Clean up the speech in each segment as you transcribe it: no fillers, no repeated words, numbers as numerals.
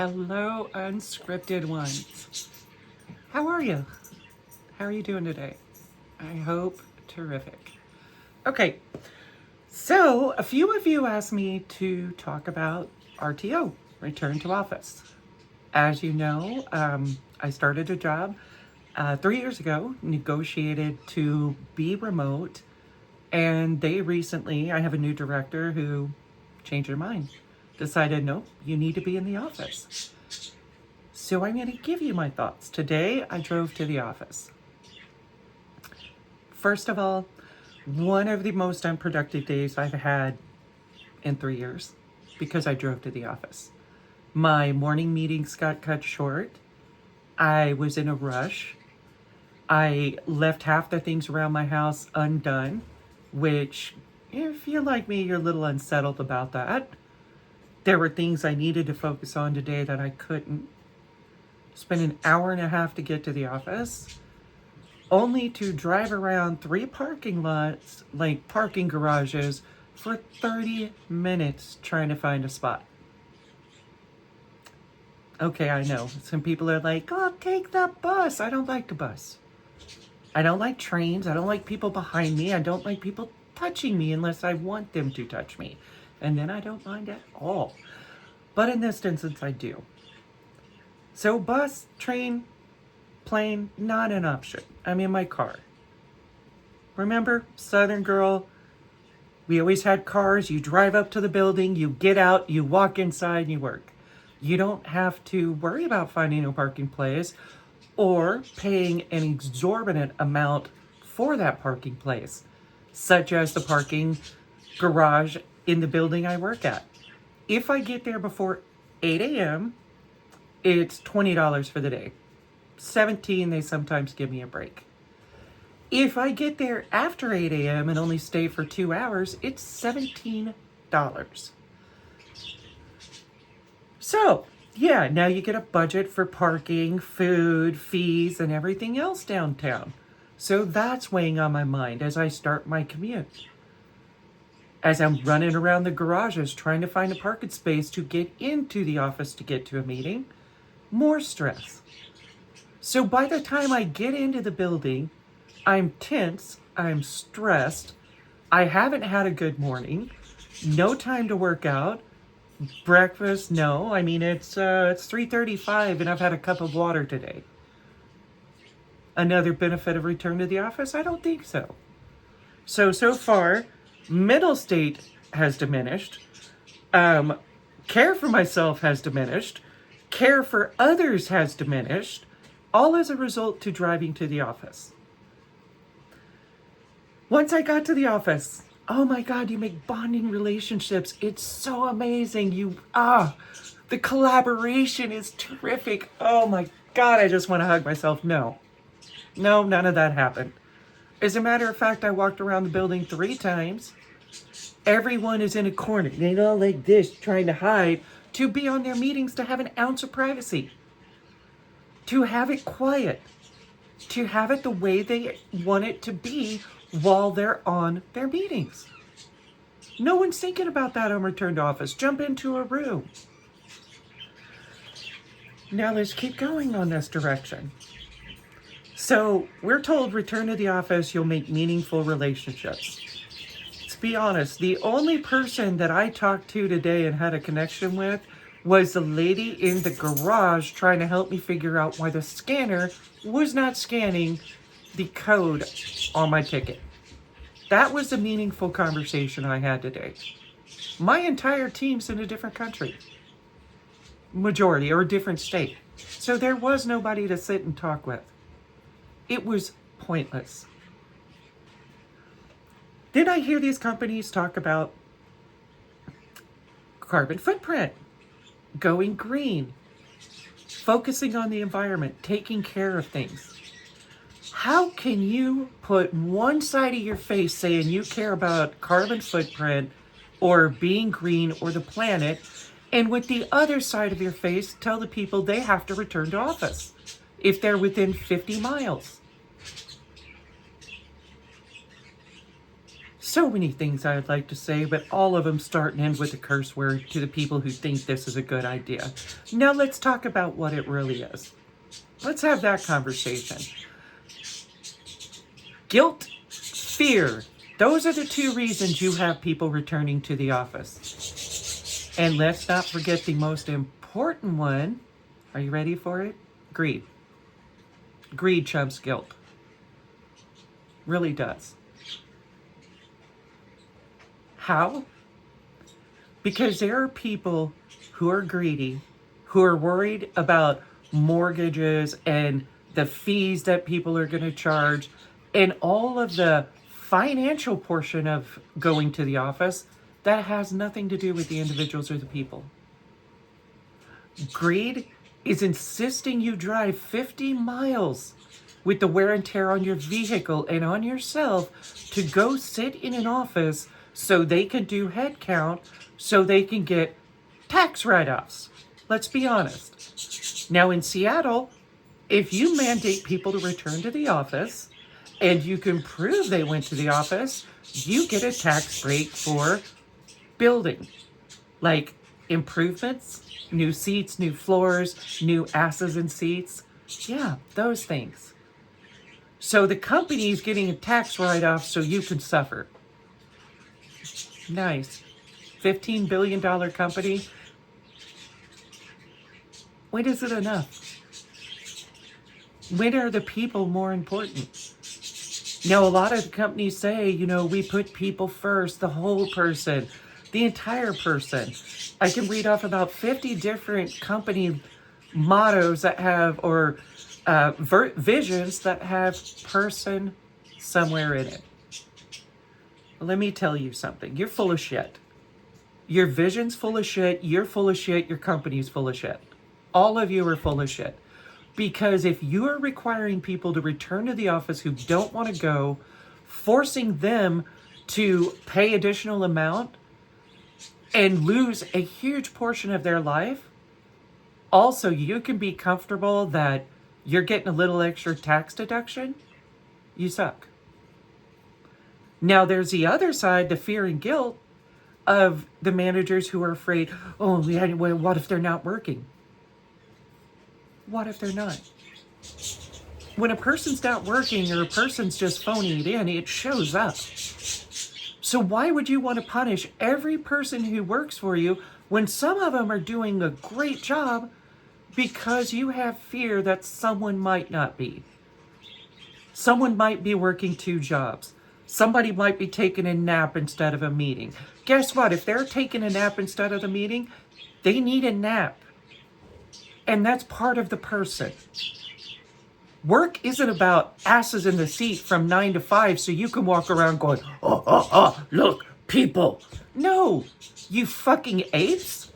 Hello, unscripted ones. How are you? How are you doing today? I hope terrific. Okay, so a few of you asked me to talk about RTO, Return to Office. As you know, I started a job 3 years ago, negotiated to be remote, and I have a new director who changed their mind. Decided, nope, you need to be in the office. So I'm going to give you my thoughts. Today, I drove to the office. First of all, one of the most unproductive days I've had in 3 years because I drove to the office. My morning meetings got cut short. I was in a rush. I left half the things around my house undone, which, if you're like me, you're a little unsettled about that. There were things I needed to focus on today that I couldn't. Spent an hour and a half to get to the office, only to drive around 3 parking lots, like parking garages, for 30 minutes trying to find a spot. Okay, I know. Some people are like, oh, take the bus. I don't like the bus. I don't like trains. I don't like people behind me. I don't like people touching me unless I want them to touch me. And then I don't mind at all. But in this instance, I do. So bus, train, plane, not an option. I'm in my car. Remember, Southern girl, we always had cars. You drive up to the building, you get out, you walk inside, and you work. You don't have to worry about finding a parking place or paying an exorbitant amount for that parking place, such as the parking garage in the building I work at. If I get there before 8 a.m., it's $20 for the day. $17, they sometimes give me a break. If I get there after 8 a.m. and only stay for 2 hours, it's $17. So, yeah, now you get a budget for parking, food, fees, and everything else downtown. So that's weighing on my mind as I start my commute. As I'm running around the garages trying to find a parking space to get into the office to get to a meeting, more stress. So by the time I get into the building, I'm tense, I'm stressed, I haven't had a good morning, no time to work out, breakfast, no. I mean, it's 3:35 and I've had a cup of water today. Another benefit of return to the office? I don't think so. So far, mental state has diminished, care for myself has diminished, care for others has diminished, all as a result to driving to the office. Once I got to the office, oh my God, you make bonding relationships. It's so amazing. The collaboration is terrific. Oh my God, I just want to hug myself. No, none of that happened. As a matter of fact, I walked around the building 3 times. Everyone is in a corner. They're all like this, trying to hide, to be on their meetings, to have an ounce of privacy, to have it quiet, to have it the way they want it to be while they're on their meetings. No one's thinking about that on return to office. Jump into a room. Now let's keep going on this direction. So we're told return to the office, you'll make meaningful relationships. Let's be honest, the only person that I talked to today and had a connection with was the lady in the garage trying to help me figure out why the scanner was not scanning the code on my ticket. That was a meaningful conversation I had today. My entire team's in a different country. Majority, or a different state. So there was nobody to sit and talk with. It was pointless. Then I hear these companies talk about carbon footprint, going green, focusing on the environment, taking care of things. How can you put one side of your face saying you care about carbon footprint or being green or the planet, and with the other side of your face tell the people they have to return to office if they're within 50 miles? So many things I'd like to say, but all of them start and end with a curse word to the people who think this is a good idea. Now let's talk about what it really is. Let's have that conversation. Guilt, fear. Those are the two reasons you have people returning to the office. And let's not forget the most important one. Are you ready for it? Greed. Greed trumps guilt. Really does. How? Because there are people who are greedy, who are worried about mortgages and the fees that people are going to charge and all of the financial portion of going to the office that has nothing to do with the individuals or the people. Greed is insisting you drive 50 miles with the wear and tear on your vehicle and on yourself to go sit in an office so they can do head count, so they can get tax write-offs. Let's be honest. Now in Seattle, if you mandate people to return to the office and you can prove they went to the office, you get a tax break for building, like improvements, new seats, new floors, new asses in seats. Yeah, those things. So the company's getting a tax write-off so you can suffer. Nice. $15 billion company. When is it enough? When are the people more important? Now, a lot of companies say, we put people first, the whole person, the entire person. I can read off about 50 different company mottos that have, or visions that have person somewhere in it. Let me tell you something. You're full of shit. Your vision's full of shit. You're full of shit. Your company's full of shit. All of you are full of shit. Because if you are requiring people to return to the office who don't want to go, forcing them to pay additional amount and lose a huge portion of their life, also you can be comfortable that you're getting a little extra tax deduction, you suck. Now there's the other side, the fear and guilt of the managers who are afraid, what if they're not working? What if they're not? When a person's not working or a person's just phoning it in, it shows up. So why would you want to punish every person who works for you when some of them are doing a great job because you have fear that someone might not be? Someone might be working 2 jobs. Somebody might be taking a nap instead of a meeting. Guess what? If they're taking a nap instead of the meeting, they need a nap. And that's part of the person. Work isn't about asses in the seat from 9 to 5 so you can walk around going, look, people. No, you fucking apes.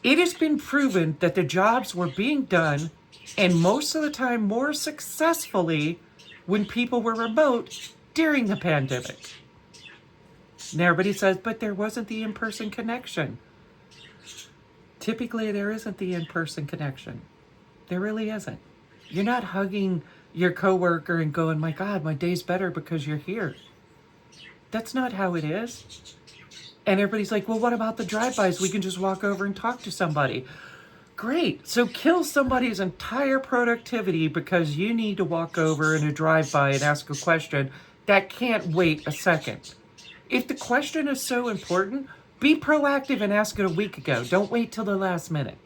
It has been proven that the jobs were being done, and most of the time more successfully, when people were remote during the pandemic. And everybody says, but there wasn't the in-person connection. Typically, there isn't the in-person connection. There really isn't. You're not hugging your coworker and going, my God, my day's better because you're here. That's not how it is. And everybody's like, well, what about the drive-bys? We can just walk over and talk to somebody. Great. So kill somebody's entire productivity because you need to walk over in a drive-by and ask a question that can't wait a second. If the question is so important, be proactive and ask it a week ago. Don't wait till the last minute.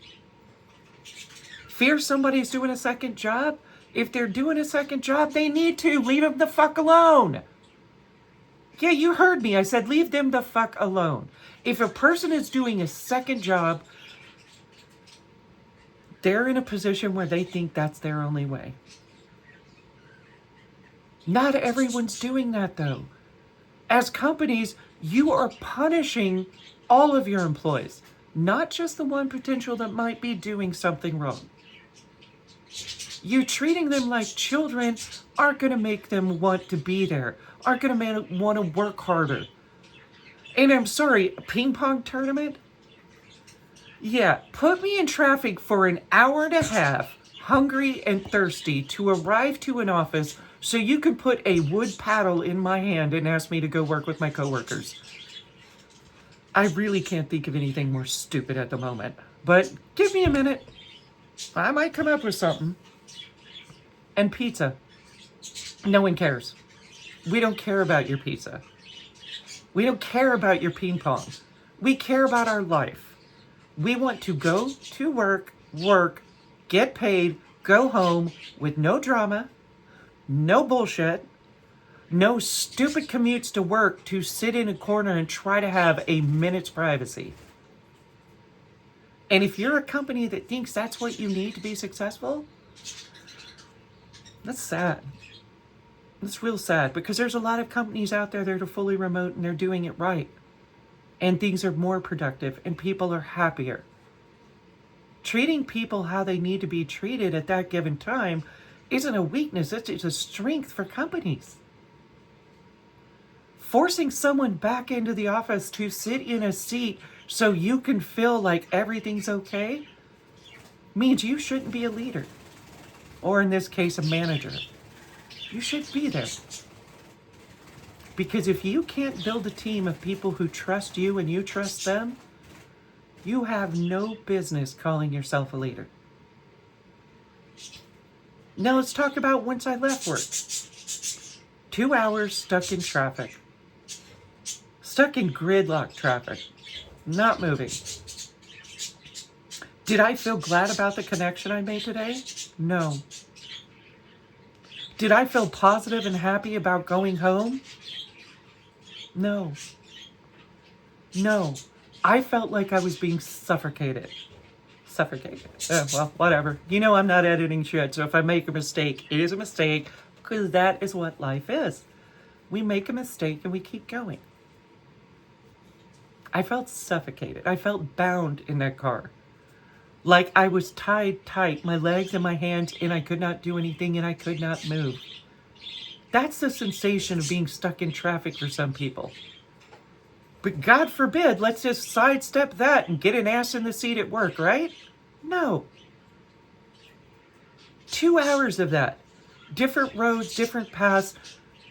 Fear somebody's doing a second job? If they're doing a second job, they need to. Leave them the fuck alone. Yeah, you heard me. I said leave them the fuck alone. If a person is doing a second job, they're in a position where they think that's their only way. Not everyone's doing that, though. As companies, you are punishing all of your employees, not just the one potential that might be doing something wrong. You treating them like children aren't going to make them want to be there, aren't going to want to work harder. And I'm sorry, a ping pong tournament? Yeah, put me in traffic for an hour and a half, hungry and thirsty, to arrive to an office so you can put a wood paddle in my hand and ask me to go work with my coworkers. I really can't think of anything more stupid at the moment. But give me a minute. I might come up with something. And pizza. No one cares. We don't care about your pizza. We don't care about your ping pong. We care about our life. We want to go to work, get paid, go home with no drama, no bullshit, no stupid commutes to work to sit in a corner and try to have a minute's privacy. And if you're a company that thinks that's what you need to be successful, that's sad. It's real sad, because there's a lot of companies out there that are fully remote and they're doing it right. And things are more productive and people are happier. Treating people how they need to be treated at that given time isn't a weakness, it's a strength for companies. Forcing someone back into the office to sit in a seat so you can feel like everything's okay means you shouldn't be a leader. Or in this case, a manager. You should be there. Because if you can't build a team of people who trust you and you trust them, you have no business calling yourself a leader. Now let's talk about once I left work. 2 hours stuck in traffic. Stuck in gridlock traffic. Not moving. Did I feel glad about the connection I made today? No. Did I feel positive and happy about going home? No. No. I felt like I was being suffocated. Well, whatever. You know I'm not editing shit, so if I make a mistake, it is a mistake, because that is what life is. We make a mistake and we keep going. I felt suffocated. I felt bound in that car. Like I was tied tight, my legs and my hands, and I could not do anything and I could not move. That's the sensation of being stuck in traffic for some people. But God forbid, let's just sidestep that and get an ass in the seat at work, right? No. 2 hours of that. Different roads, different paths,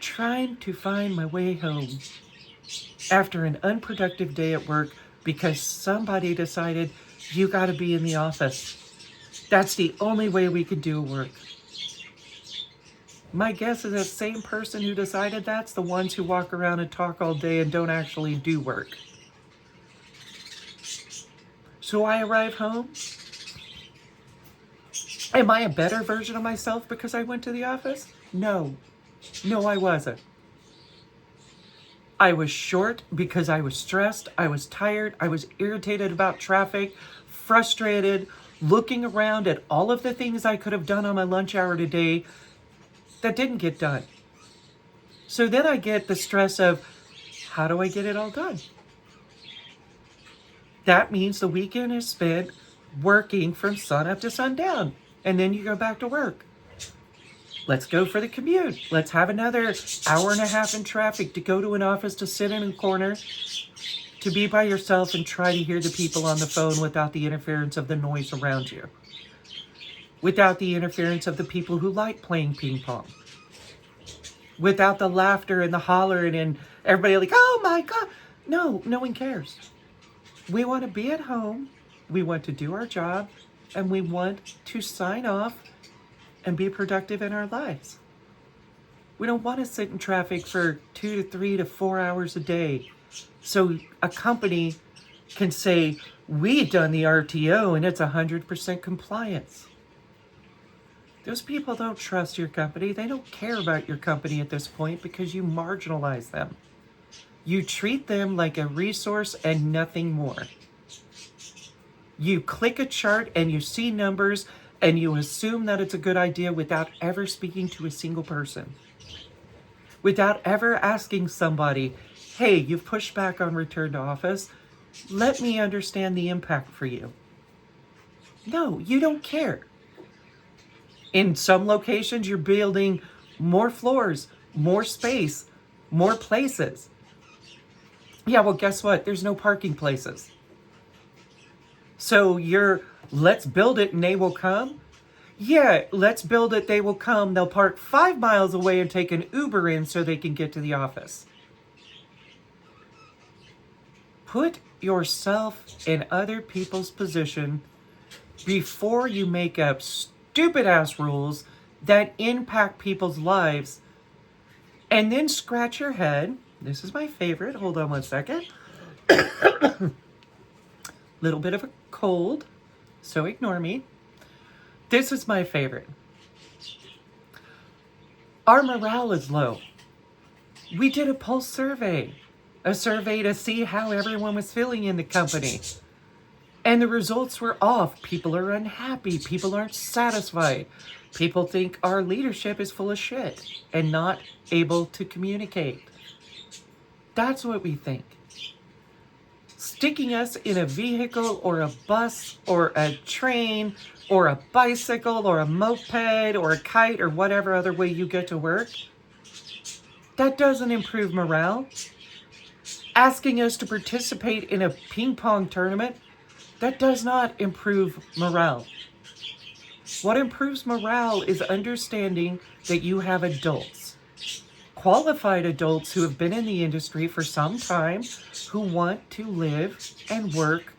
trying to find my way home after an unproductive day at work because somebody decided you got to be in the office. That's the only way we can do work. My guess is that same person who decided that's the ones who walk around and talk all day and don't actually do work. So I arrive home. Am I a better version of myself because I went to the office? No. No, I wasn't. I was short because I was stressed, I was tired, I was irritated about traffic, frustrated, looking around at all of the things I could have done on my lunch hour today that didn't get done. So then I get the stress of, how do I get it all done? That means the weekend is spent working from sun up to sundown, and then you go back to work. Let's go for the commute. Let's have another hour and a half in traffic to go to an office to sit in a corner, to be by yourself and try to hear the people on the phone without the interference of the noise around you. Without the interference of the people who like playing ping pong. Without the laughter and the hollering and everybody like, oh my God. No, no one cares. We want to be at home. We want to do our job. And we want to sign off and be productive in our lives. We don't want to sit in traffic for 2 to 3 to 4 hours a day. So a company can say, we've done the RTO and it's 100% compliance. Those people don't trust your company. They don't care about your company at this point because you marginalize them. You treat them like a resource and nothing more. You click a chart and you see numbers and you assume that it's a good idea without ever speaking to a single person. Without ever asking somebody, hey, you've pushed back on return to office. Let me understand the impact for you. No, you don't care. In some locations, you're building more floors, more space, more places. Yeah, well, guess what? There's no parking places. So let's build it and they will come. Yeah, let's build it. They will come. They'll park 5 miles away and take an Uber in so they can get to the office. Put yourself in other people's position before you make up stupid ass rules that impact people's lives, and then scratch your head. This is my favorite. Hold on one second. Little bit of a cold, so ignore me. This is my favorite. Our morale is low. We did a pulse survey, a survey to see how everyone was feeling in the company. And the results were off. People are unhappy. People aren't satisfied. People think our leadership is full of shit and not able to communicate. That's what we think. Sticking us in a vehicle or a bus or a train or a bicycle or a moped or a kite or whatever other way you get to work, that doesn't improve morale. Asking us to participate in a ping pong tournament, that does not improve morale. What improves morale is understanding that you have adults, qualified adults who have been in the industry for some time, who want to live and work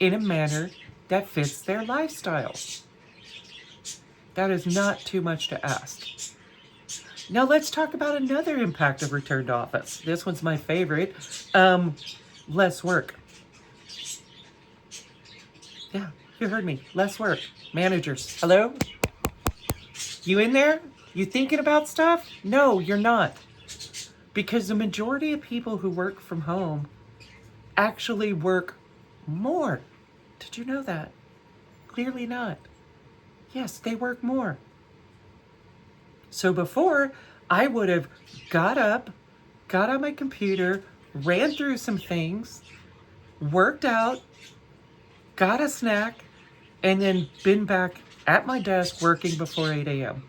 in a manner that fits their lifestyle. That is not too much to ask. Now let's talk about another impact of return to office. This one's my favorite. Less work. Yeah, you heard me. Less work. Managers, hello? You in there? You thinking about stuff? No, you're not. Because the majority of people who work from home actually work more. Did you know that? Clearly not. Yes, they work more. So before, I would have got up, got on my computer, ran through some things, worked out, got a snack, and then been back at my desk working before 8 a.m.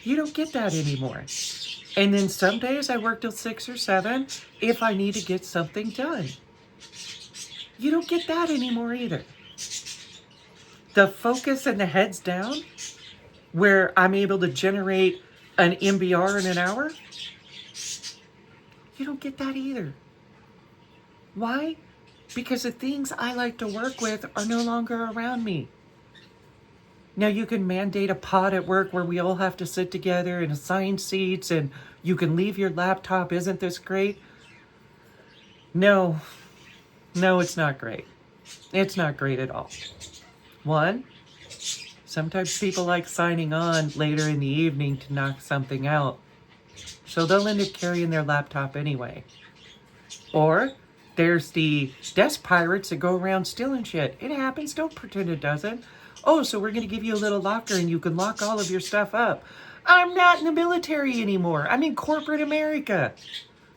You don't get that anymore. And then some days I work till 6 or 7 if I need to get something done. You don't get that anymore either. The focus and the heads down, where I'm able to generate an MBR in an hour, you don't get that either. Why? Because the things I like to work with are no longer around me. Now you can mandate a pod at work where we all have to sit together and assign seats and you can leave your laptop. Isn't this great? No, it's not great. It's not great at all. One, sometimes people like signing on later in the evening to knock something out. So they'll end up carrying their laptop anyway. Or there's the desk pirates that go around stealing shit. It happens. Don't pretend it doesn't. Oh, so we're going to give you a little locker and you can lock all of your stuff up. I'm not in the military anymore. I'm in corporate America.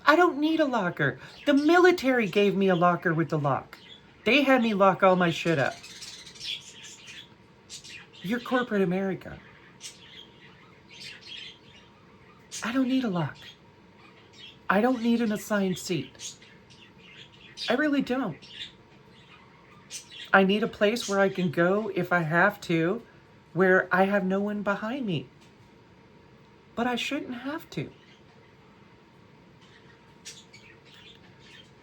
I don't need a locker. The military gave me a locker with the lock. They had me lock all my shit up. You're corporate America. I don't need a lock. I don't need an assigned seat. I really don't. I need a place where I can go if I have to, where I have no one behind me. But I shouldn't have to.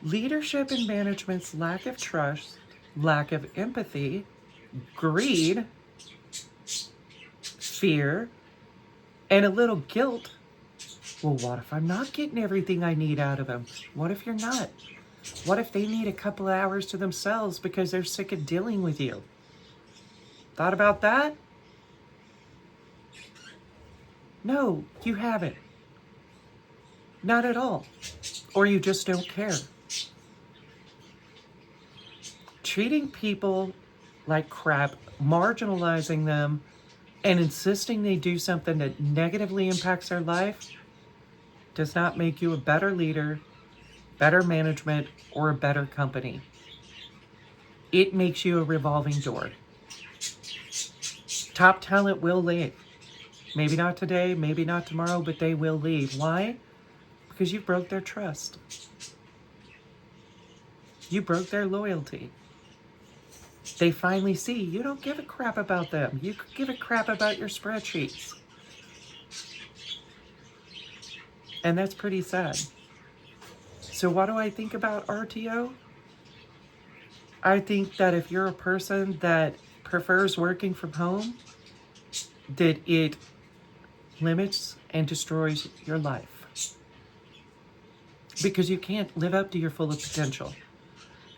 Leadership and management's lack of trust, lack of empathy, greed, fear, and a little guilt. Well, what if I'm not getting everything I need out of them? What if you're not? What if they need a couple of hours to themselves because they're sick of dealing with you? Thought about that? No, you haven't. Not at all. Or you just don't care. Treating people like crap, marginalizing them, and insisting they do something that negatively impacts their life does not make you a better leader, better management, or a better company. It makes you a revolving door. Top talent will leave. Maybe not today, maybe not tomorrow, but they will leave. Why? Because you broke their trust. You broke their loyalty. They finally see you don't give a crap about them. You give a crap about your spreadsheets. And that's pretty sad. So what do I think about RTO? I think that if you're a person that prefers working from home, that it limits and destroys your life. Because you can't live up to your full potential.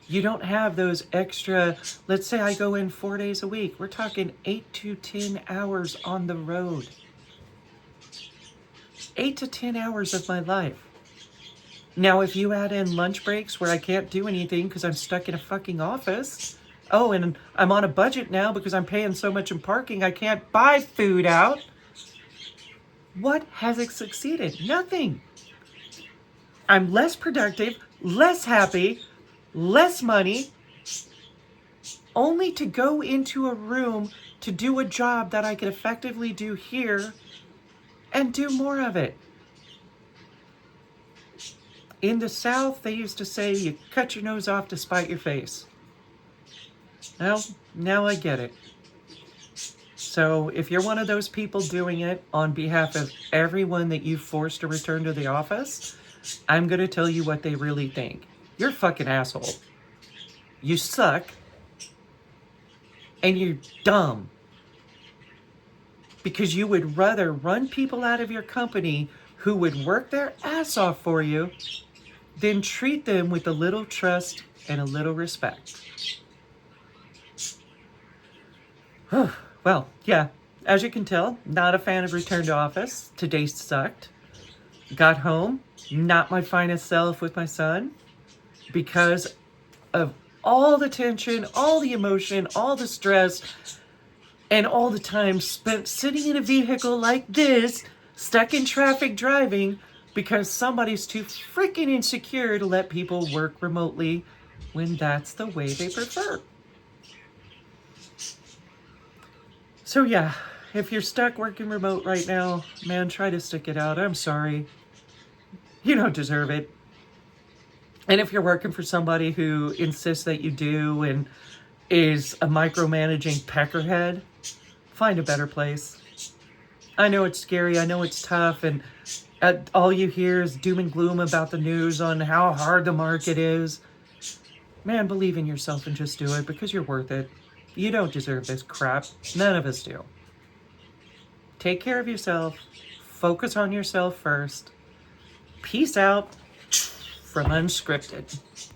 You don't have those extra, let's say I go in 4 days a week. We're talking 8 to 10 hours on the road. 8 to 10 hours of my life. Now, if you add in lunch breaks where I can't do anything because I'm stuck in a fucking office. Oh, and I'm on a budget now because I'm paying so much in parking, I can't buy food out. What has it succeeded? Nothing. I'm less productive, less happy, less money, only to go into a room to do a job that I could effectively do here and do more of it. In the South, they used to say, you cut your nose off to spite your face. Well, now I get it. So if you're one of those people doing it on behalf of everyone that you forced to return to the office, I'm going to tell you what they really think. You're a fucking asshole. You suck. And you're dumb. Because you would rather run people out of your company who would work their ass off for you than treat them with a little trust and a little respect. Well, yeah, as you can tell, not a fan of return to office. Today sucked. Got home, not my finest self with my son because of all the tension, all the emotion, all the stress, and all the time spent sitting in a vehicle like this, stuck in traffic driving because somebody's too freaking insecure to let people work remotely when that's the way they prefer. So yeah, if you're stuck working remote right now, man, try to stick it out. I'm sorry. You don't deserve it. And if you're working for somebody who insists that you do and is a micromanaging peckerhead, find a better place. I know it's scary. I know it's tough. And all you hear is doom and gloom about the news on how hard the market is. Man, believe in yourself and just do it because you're worth it. You don't deserve this crap. None of us do. Take care of yourself. Focus on yourself first. Peace out from Unscripted.